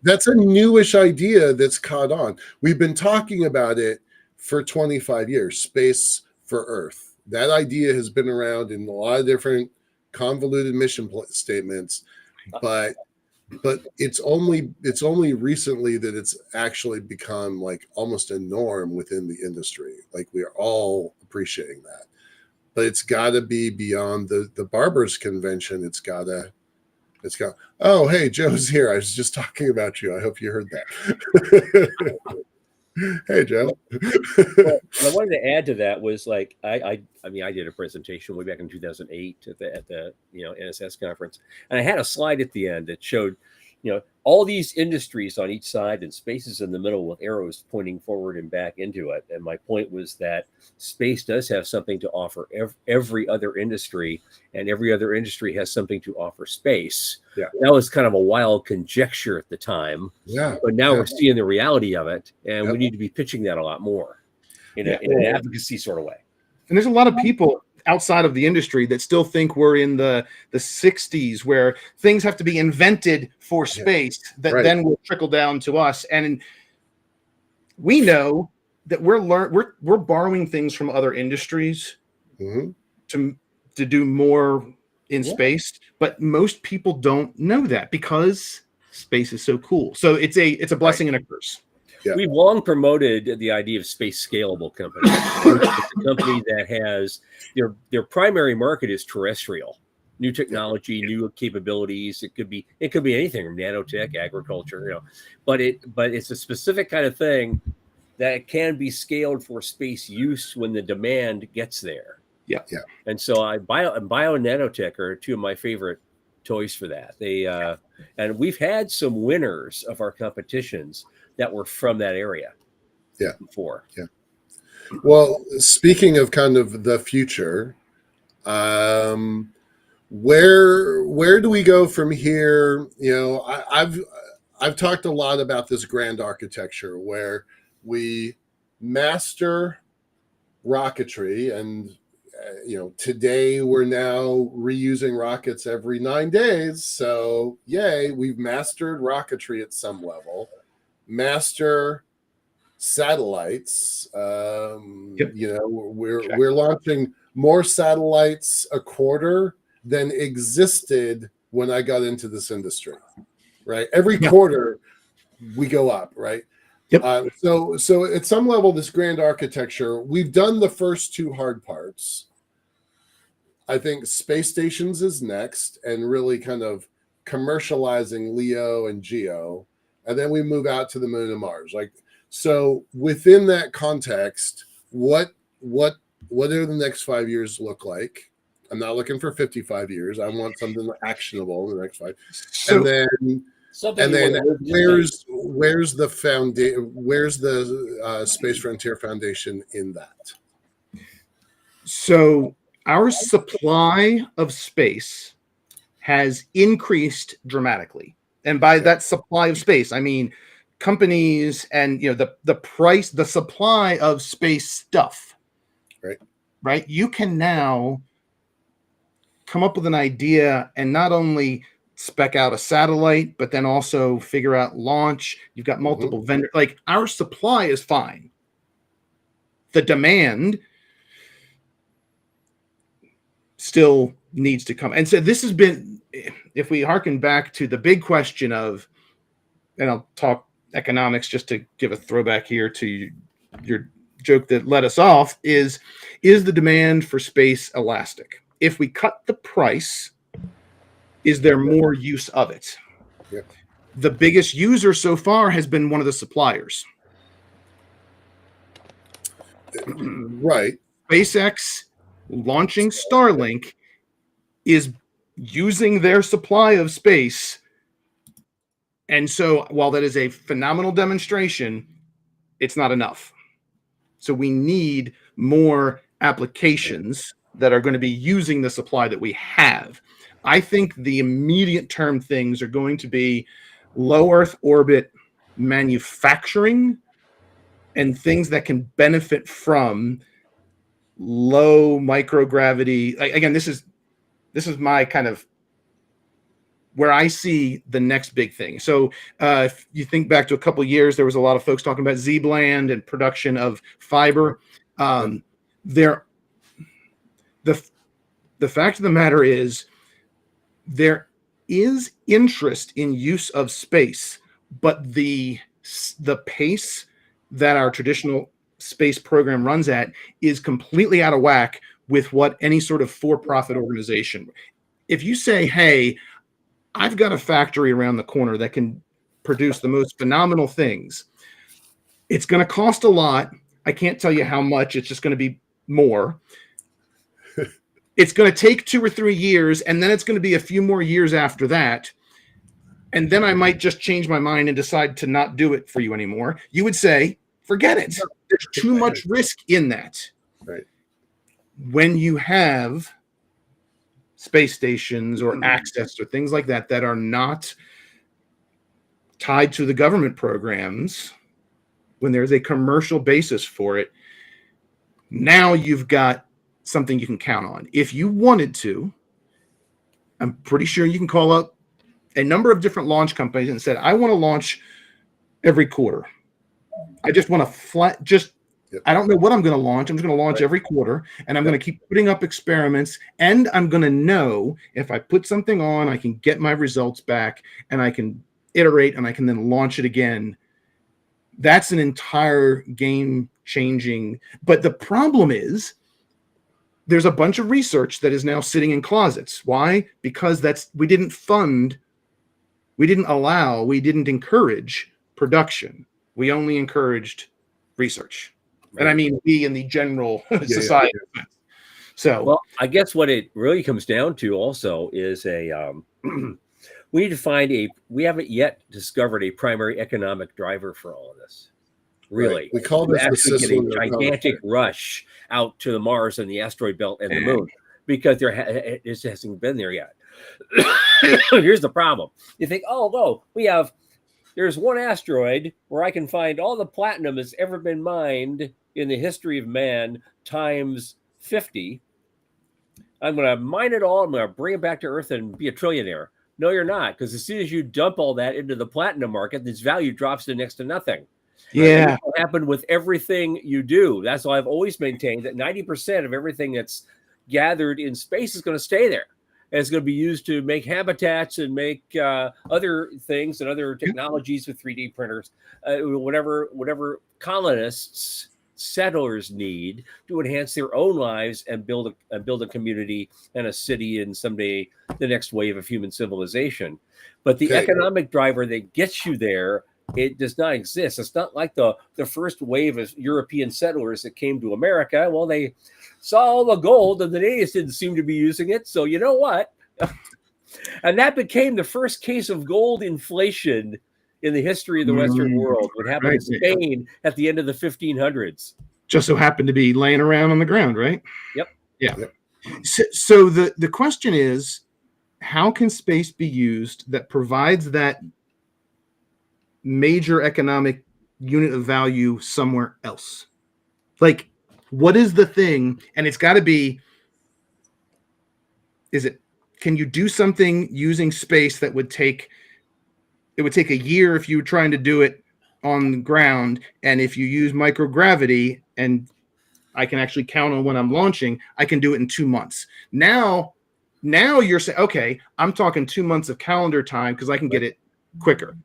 That's a newish idea that's caught on. We've been talking about it for 25 years, space for Earth. That idea has been around in a lot of different convoluted mission statements, but it's only recently that it's actually become like almost a norm within the industry. Like we are all appreciating that, but it's got to be beyond the barbers convention. It's got. Oh, hey, Joe's here. I was just talking about you. I hope you heard that. Hey, Joe. Well, I wanted to add to that was like I did a presentation way back in 2008 at the NSS conference, and I had a slide at the end that showed all these industries on each side and spaces in the middle with arrows pointing forward and back into it. And my point was that space does have something to offer every other industry, and every other industry has something to offer space. Yeah. That was kind of a wild conjecture at the time. Yeah. But now we're seeing the reality of it, and Yep. we need to be pitching that a lot more in an advocacy sort of way. And there's a lot of people outside of the industry that still think we're in the 60s, where things have to be invented for space that then will trickle down to us. And we know that we're borrowing things from other industries to do more in space, but most people don't know that because space is so cool. So it's a blessing and a curse. Yeah. We've long promoted the idea of space scalable companies. It's a company that has their primary market is terrestrial, new technology, new capabilities. It could be anything from nanotech, agriculture, but it's a specific kind of thing that can be scaled for space use when the demand gets there. Yeah. Yeah. And so bio and nanotech are two of my favorite toys for that. And we've had some winners of our competitions that were from that area. Yeah. Before. Yeah. Well, speaking of kind of the future, where do we go from here? I've talked a lot about this grand architecture where we master rocketry, and today we're now reusing rockets every 9 days. So yay, we've mastered rocketry at some level. Master satellites. We're launching more satellites a quarter than existed when I got into this industry. Right, every quarter we go up. Right. Yep. So at some level, this grand architecture, we've done the first two hard parts. I think space stations is next, and really kind of commercializing LEO and GEO. And then we move out to the moon and Mars. So within that context, what do the next 5 years look like? I'm not looking for 55 years. I want something actionable in the next 5. So, and then where's the foundation? Where's the Space Frontier Foundation in that? So our supply of space has increased dramatically. And by that supply of space, I mean companies and the price, the supply of space stuff. Right. You can now come up with an idea and not only spec out a satellite, but then also figure out launch. You've got multiple vendors. Like, our supply is fine. The demand still needs to come. And so this has been, if we harken back to the big question of, and I'll talk economics just to give a throwback here to your joke that let us off, is the demand for space elastic? If we cut the price, is there more use of it? Yeah. The biggest user so far has been one of the suppliers. Right. SpaceX launching Starlink is using their supply of space. And so while that is a phenomenal demonstration, it's not enough. So we need more applications that are going to be using the supply that we have. I think the immediate term things are going to be low Earth orbit manufacturing and things that can benefit from low microgravity. Again, this is my kind of where I see the next big thing. So if you think back to a couple of years, there was a lot of folks talking about Z-band and production of fiber. The fact of the matter is, there is interest in use of space, but the pace that our traditional space program runs at is completely out of whack with what any sort of for-profit organization. If you say, hey, I've got a factory around the corner that can produce the most phenomenal things, it's going to cost a lot. I can't tell you how much. It's just going to be more. It's going to take 2 or 3 years, and then it's going to be a few more years after that. and then I might just change my mind and decide to not do it for you anymore, you would say, forget it. There's too much risk in that. Right. When you have space stations or access or things like that that are not tied to the government programs, when there's a commercial basis for it, now you've got something you can count on. If you wanted to, I'm pretty sure you can call up a number of different launch companies and said, I want to launch every quarter. I just want to I don't know what I'm going to launch. I'm just going to launch every quarter, and I'm going to keep putting up experiments, and I'm going to know if I put something on, I can get my results back, and I can iterate, and I can then launch it again. That's an entire game changing. But the problem is there's a bunch of research that is now sitting in closets. Why? Because we didn't encourage production. We only encouraged reseach. Right. And I mean, we in the general society. Yeah. So, well, I guess what it really comes down to also is we need to find we haven't yet discovered a primary economic driver for all of this. Really, right. We call this the CisLunar gigantic rush out to the Mars and the asteroid belt and the moon, because it hasn't been there yet. Here's the problem. You think, oh, no, there's one asteroid where I can find all the platinum that's ever been mined in the history of man times 50. I'm going to mine it all. I'm going to bring it back to Earth and be a trillionaire. No, you're not, because as soon as you dump all that into the platinum market, its value drops to next to nothing. Yeah. That's what happened with everything you do. That's why I've always maintained that 90% of everything that's gathered in space is going to stay there. And it's going to be used to make habitats and make other things and other technologies with 3D printers, whatever colonists, settlers need to enhance their own lives and build a community and a city, and someday the next wave of human civilization. But the economic driver that gets you there, it does not exist. It's not like the first wave of European settlers that came to America. Well, they saw all the gold and the natives didn't seem to be using it. So you know what? And that became the first case of gold inflation in the history of the Western world. What happened in Spain at the end of the 1500s. Just so happened to be laying around on the ground, right? Yep. Yeah. Yep. So the question is, how can space be used that provides that major economic unit of value somewhere else? Like, what is the thing? And it's got to be, can you do something using space that would take a year if you were trying to do it on the ground, and if you use microgravity and I can actually count on when I'm launching, I can do it in 2 months. Now you're saying, okay, I'm talking 2 months of calendar time because I can get it quicker.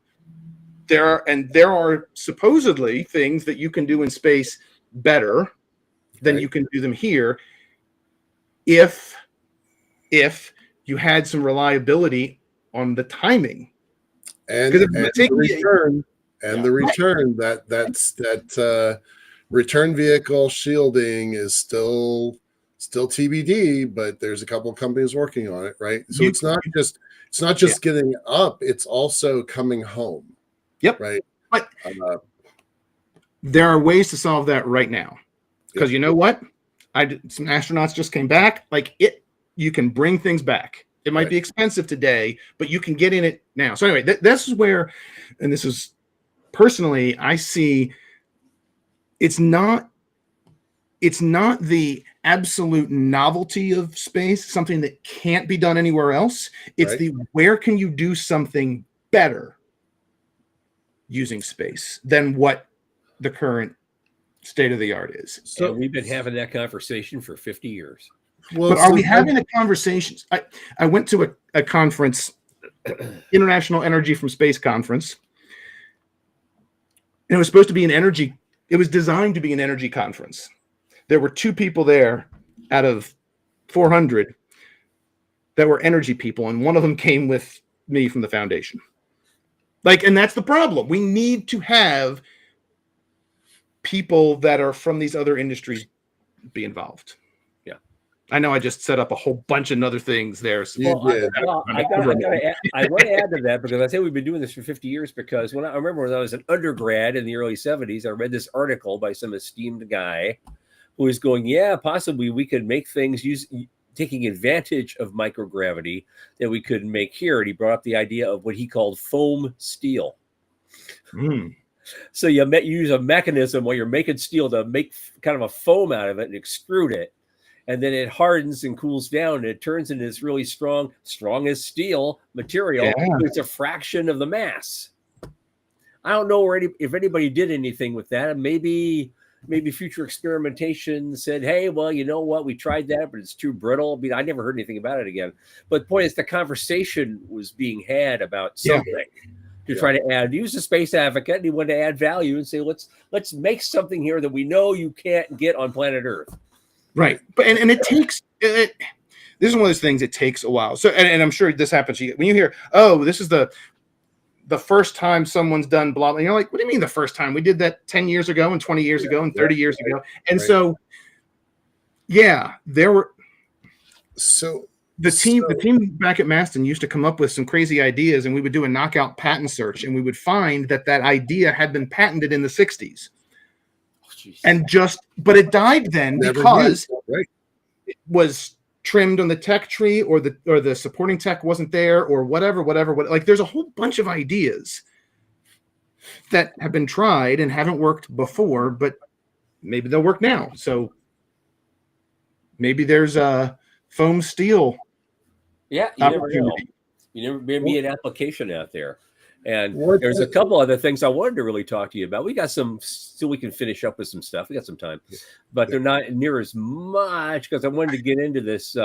There are supposedly things that you can do in space better than you can do them here if you had some reliability on the timing. And the return that return vehicle shielding is still TBD, but there's a couple of companies working on it, right? So it's not just getting up, it's also coming home. Yep. Right. But there are ways to solve that right now, because you know what? Some astronauts just came back. You can bring things back. It might be expensive today, but you can get in it now. So anyway, this is where, and this is personally, I see it's not the absolute novelty of space, something that can't be done anywhere else. It's where can you do something better using space than what the current state of the art is. So we've been having that conversation for 50 years. Well, but are we having a conversation? I went to a conference, International Energy from Space Conference, and it was supposed to be it was designed to be an energy conference. There were 2 people there out of 400 that were energy people, and one of them came with me from the foundation. And that's the problem. We need to have people that are from these other industries be involved. I know I just set up a whole bunch of other things there. So You did. I want to add to that because I say we've been doing this for 50 years because I remember when I was an undergrad in the early 70s, I read this article by some esteemed guy who was going, yeah, possibly we could make things taking advantage of microgravity that we could make here. And he brought up the idea of what he called foam steel. So you use a mechanism where you're making steel to make kind of a foam out of it and extrude it. And then it hardens and cools down and it turns into this really strong as steel material. Yeah. It's a fraction of the mass. I don't know if anybody did anything with that. And maybe future experimentation said, hey, well, you know what? We tried that, but it's too brittle. I mean, I never heard anything about it again. But the point is the conversation was being had about something to try to use the space advocate. And he wanted to add value and say, let's make something here that we know you can't get on planet Earth. Right. But and it takes this is one of those things, it takes a while. So and I'm sure this happens to you when you hear, oh, this is the first time someone's done blah, blah. And you're like, what do you mean the first time? We did that 10 years ago and 20 years ago and 30 years ago. And so there were the team back at Maston used to come up with some crazy ideas, and we would do a knockout patent search, and we would find that idea had been patented in the 60s. But it died then because it was trimmed on the tech tree, or the supporting tech wasn't there, or whatever. Like there's a whole bunch of ideas that have been tried and haven't worked before, but maybe they'll work now. So maybe there's a foam steel. Yeah, you never know. There may be an application out there. And there's a couple other things I wanted to really talk to you about. We got some, so we can finish up with some stuff. We got some time, but they're not near as much because I wanted to get into this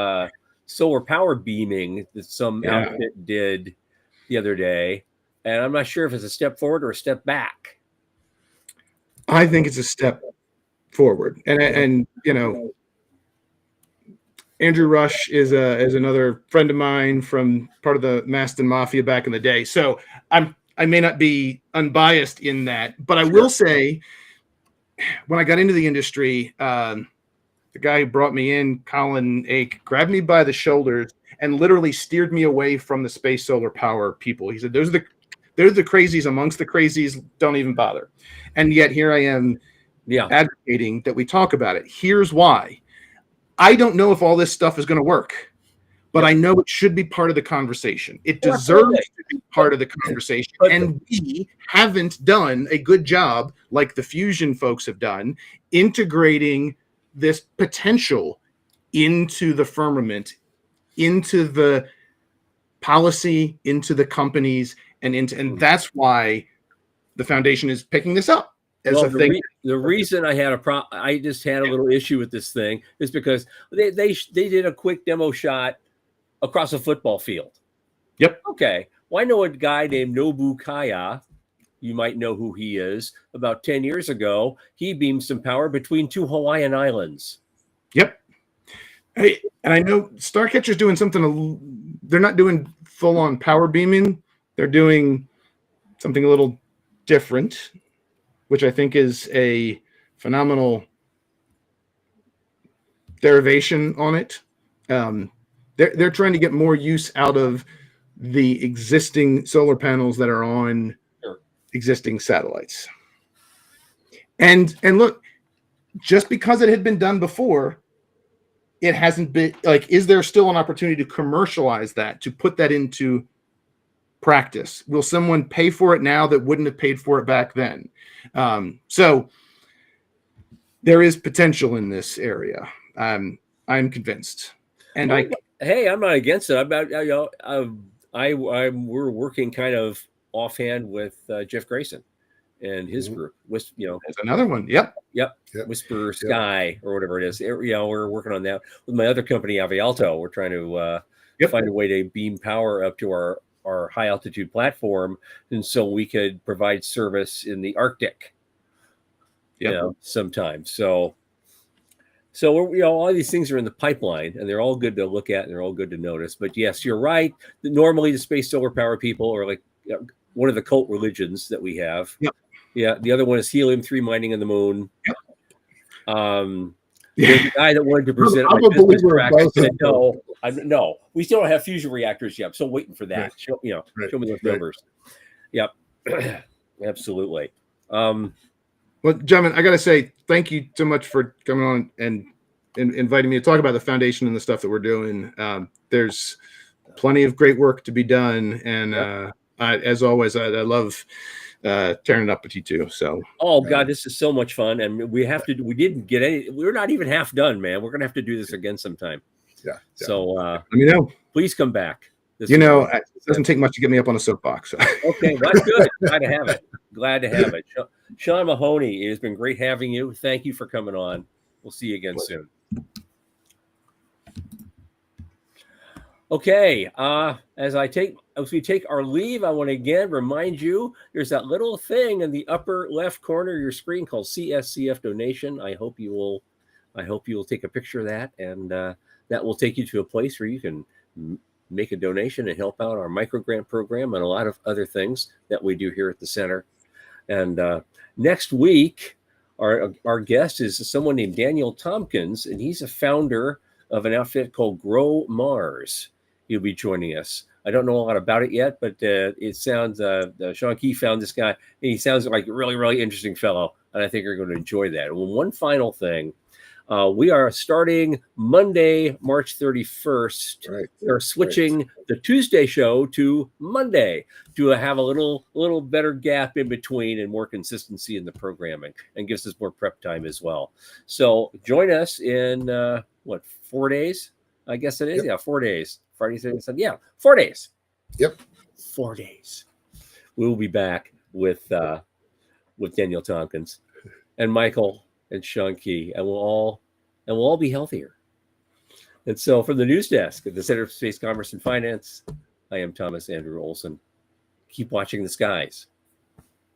solar power beaming that some outfit did the other day. And I'm not sure if it's a step forward or a step back. I think it's a step forward. And you know, Andrew Rush is another friend of mine from part of the Maston Mafia back in the day. So I may not be unbiased in that, but I will say when I got into the industry, the guy who brought me in, Colin Ake, grabbed me by the shoulders and literally steered me away from the space solar power people. He said, they're the crazies amongst the crazies. Don't even bother. And yet here I am advocating that we talk about it. Here's why. I don't know if all this stuff is going to work, but I know it should be part of the conversation. It deserves to be part of the conversation. And we haven't done a good job, like the fusion folks have done, integrating this potential into the firmament, into the policy, into the companies, and that's why the foundation is picking this up. The reason I had I just had a little issue with this thing is because they did a quick demo shot across a football field. Yep. Okay. Well, I know a guy named Nobu Kaya. You might know who he is. About 10 years ago, he beamed some power between two Hawaiian islands. Yep. Hey, and I know Starcatcher's doing something. They're not doing full-on power beaming. They're doing something a little different, which I think is a phenomenal derivation on it. They're trying to get more use out of the existing solar panels that are on existing satellites. And look, just because it had been done before, it hasn't been like, is there still an opportunity to commercialize that, to put that into practice? Will someone pay for it now that wouldn't have paid for it back then? So there is potential in this area. I'm convinced. And I'm not against it. We're working kind of offhand with Jeff Grayson and his group. There's another one. Yep. Whisper Sky or whatever it is. We're working on that with my other company, Avialto. We're trying to find a way to beam power up to our high altitude platform, and so we could provide service in the Arctic. Sometimes. So we're, all these things are in the pipeline, and they're all good to look at, and they're all good to notice. But yes, you're right. Normally, the space solar power people are like one of the cult religions that we have. Yep. Yeah. The other one is helium-3 mining on the moon. Yep. There's a guy that wanted to present I'm my a business believer in practice. both Said, of them. no, we still don't have fusion reactors yet. I'm still waiting for that. Right. Show me those Right. numbers. Yep, absolutely. Well, gentlemen, I got to say thank you so much for coming on and inviting me to talk about the foundation and the stuff that we're doing. There's plenty of great work to be done, and as always, I love tearing it up with you too. So, oh God, this is so much fun, and we didn't get any. We're not even half done, man. We're gonna have to do this again sometime. Yeah. So let me know. Please come back. It doesn't take much to get me up on a soapbox. So. Okay, well, that's good. Glad to have it. Glad to have it. Sean Mahoney, it has been great having you. Thank you for coming on. We'll see you again soon. Okay, as we take our leave, I want to again remind you there's that little thing in the upper left corner of your screen called CSCF donation. I hope you will take a picture of that, and that will take you to a place where you can make a donation and help out our microgrant program and a lot of other things that we do here at the center. And next week, our guest is someone named Daniel Tompkins, and he's a founder of an outfit called Grow Mars. He'll be joining us. I don't know a lot about it yet, but it sounds, Sean Key found this guy, and he sounds like a really, really interesting fellow, and I think you're going to enjoy that. And one final thing, we are starting Monday, March 31st. Right. We're switching the Tuesday show to Monday to have a little better gap in between and more consistency in the programming, and gives us more prep time as well. So join us in 4 days? I guess it is. Yep. Yeah, 4 days. Friday, Saturday, Sunday. Yeah, 4 days. Yep. 4 days. We will be back with Daniel Tompkins and Michael and Sean Key, and we'll all be healthier. And so, from the news desk at the Center for Space Commerce and Finance, I am Thomas Andrew Olson. Keep watching the skies.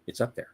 It's up there.